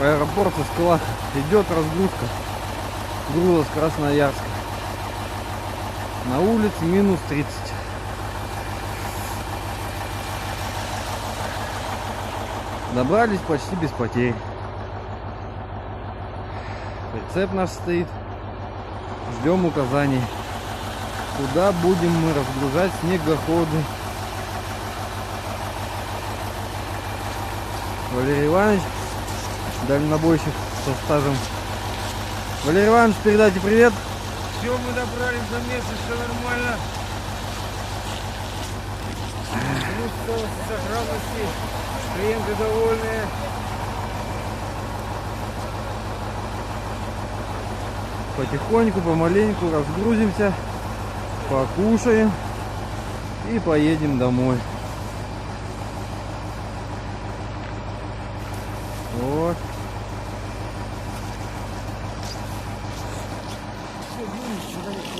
Аэропорт СКЛ. Идет разгрузка груза с Красноярска. На улице минус 30. Добрались почти без потерь. Прицеп наш стоит. Ждем указаний, куда будем мы разгружать снегоходы. Валерий Иванович, дальнобойщик со стажем. Валерий Иванович, передайте привет. Все, мы добрались до места, все нормально. Плюс 100 сохранности, клиенты довольные. Потихоньку, помаленьку разгрузимся, покушаем и поедем домой. Вот. Все, Юрий, что-то